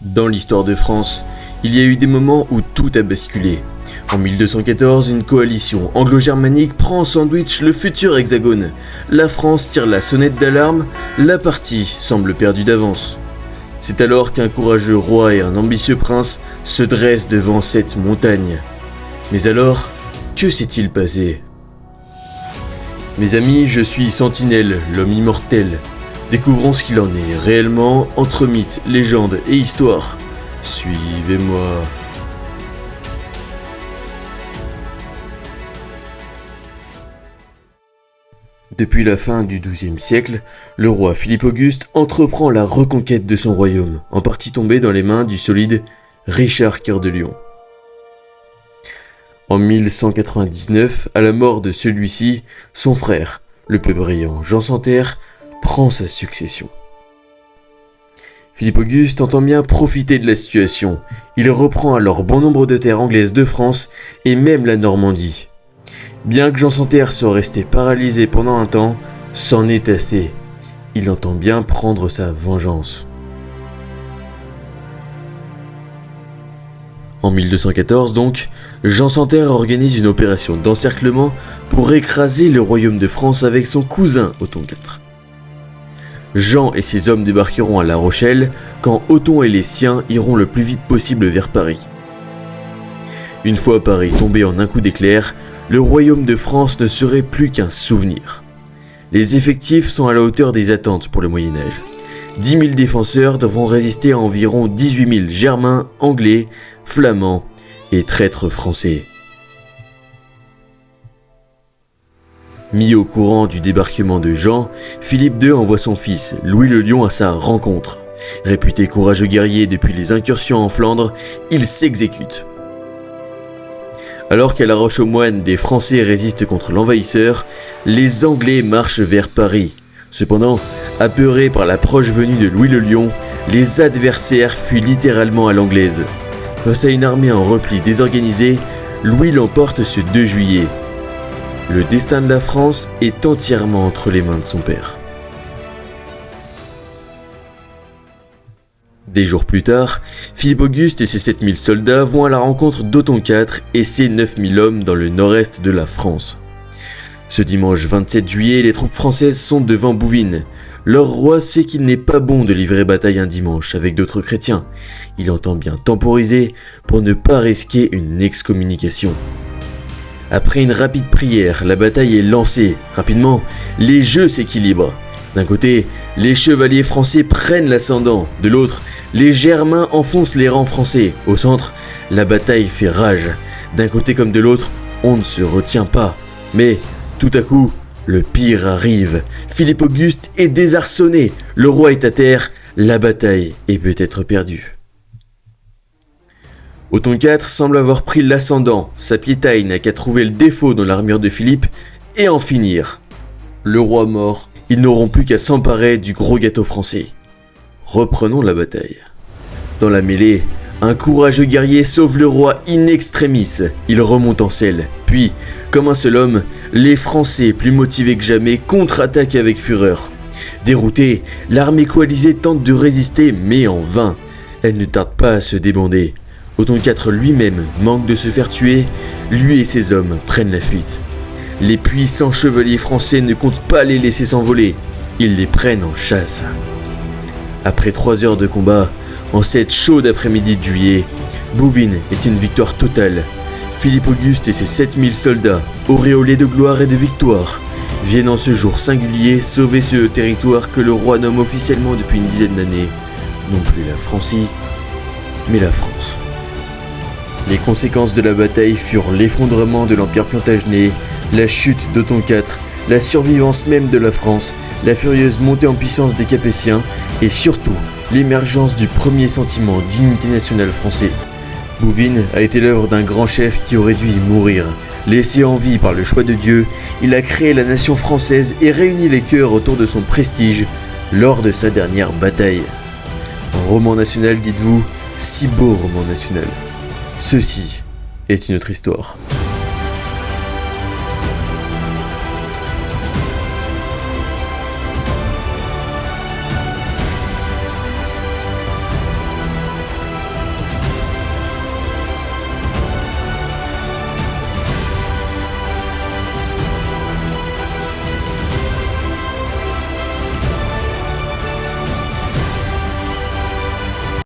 Dans l'histoire de France, il y a eu des moments où tout a basculé. En 1214, une coalition anglo-germanique prend en sandwich le futur hexagone. La France tire la sonnette d'alarme, la partie semble perdue d'avance. C'est alors qu'un courageux roi et un ambitieux prince se dressent devant cette montagne. Mais alors, que s'est-il passé ? Mes amis, je suis Sentinelle, l'homme immortel. Découvrons ce qu'il en est réellement entre mythes, légendes et histoires. Suivez-moi. Depuis la fin du XIIe siècle, le roi Philippe Auguste entreprend la reconquête de son royaume, en partie tombé dans les mains du solide Richard Cœur de Lion. En 1199, à la mort de celui-ci, son frère, le peu brillant Jean Santerre, prend sa succession. Philippe Auguste entend bien profiter de la situation. Il reprend alors bon nombre de terres anglaises de France et même la Normandie. Bien que Jean Santerre soit resté paralysé pendant un temps, c'en est assez. Il entend bien prendre sa vengeance. En 1214 donc, Jean Santerre organise une opération d'encerclement pour écraser le royaume de France avec son cousin Othon IV. Jean et ses hommes débarqueront à La Rochelle quand Othon et les siens iront le plus vite possible vers Paris. Une fois Paris tombé en un coup d'éclair, le royaume de France ne serait plus qu'un souvenir. Les effectifs sont à la hauteur des attentes pour le Moyen-Âge. 10 000 défenseurs devront résister à environ 18 000 Germains, Anglais, Flamands et traîtres français. Mis au courant du débarquement de Jean, Philippe II envoie son fils, Louis le Lion, à sa rencontre. Réputé courageux guerrier depuis les incursions en Flandre, il s'exécute. Alors qu'à La Roche-aux-Moines, des Français résistent contre l'envahisseur, les Anglais marchent vers Paris. Cependant, apeurés par l'approche venue de Louis le Lion, les adversaires fuient littéralement à l'anglaise. Face à une armée en repli désorganisée, Louis l'emporte ce 2 juillet. Le destin de la France est entièrement entre les mains de son père. Des jours plus tard, Philippe Auguste et ses 7000 soldats vont à la rencontre d'Othon IV et ses 9000 hommes dans le nord-est de la France. Ce dimanche 27 juillet, les troupes françaises sont devant Bouvines. Leur roi sait qu'il n'est pas bon de livrer bataille un dimanche avec d'autres chrétiens. Il entend bien temporiser pour ne pas risquer une excommunication. Après une rapide prière, la bataille est lancée. Rapidement, les jeux s'équilibrent. D'un côté, les chevaliers français prennent l'ascendant. De l'autre, les Germains enfoncent les rangs français. Au centre, la bataille fait rage. D'un côté comme de l'autre, on ne se retient pas. Mais, tout à coup, le pire arrive. Philippe Auguste est désarçonné. Le roi est à terre. La bataille est peut-être perdue. Othon IV semble avoir pris l'ascendant. Sa piétaille n'a qu'à trouver le défaut dans l'armure de Philippe et en finir. Le roi mort, ils n'auront plus qu'à s'emparer du gros gâteau français. Reprenons la bataille. Dans la mêlée, un courageux guerrier sauve le roi in extremis. Il remonte en selle. Puis, comme un seul homme, les Français, plus motivés que jamais, contre-attaquent avec fureur. Déroutée, l'armée coalisée tente de résister, mais en vain. Elle ne tarde pas à se débander. Othon IV lui-même manque de se faire tuer, lui et ses hommes prennent la fuite. Les puissants chevaliers français ne comptent pas les laisser s'envoler, ils les prennent en chasse. Après 3 heures de combat, en cette chaude après-midi de juillet, Bouvines est une victoire totale. Philippe Auguste et ses 7000 soldats, auréolés de gloire et de victoire, viennent en ce jour singulier sauver ce territoire que le roi nomme officiellement depuis une dizaine d'années, non plus la Francie, mais la France. Les conséquences de la bataille furent l'effondrement de l'Empire plantagenet, la chute d'Othon IV, la survivance même de la France, la furieuse montée en puissance des Capétiens et surtout l'émergence du premier sentiment d'unité nationale français. Bouvines a été l'œuvre d'un grand chef qui aurait dû y mourir. Laissé en vie par le choix de Dieu, il a créé la nation française et réuni les cœurs autour de son prestige lors de sa dernière bataille. Un roman national, dites-vous, si beau roman national. Ceci est une autre histoire.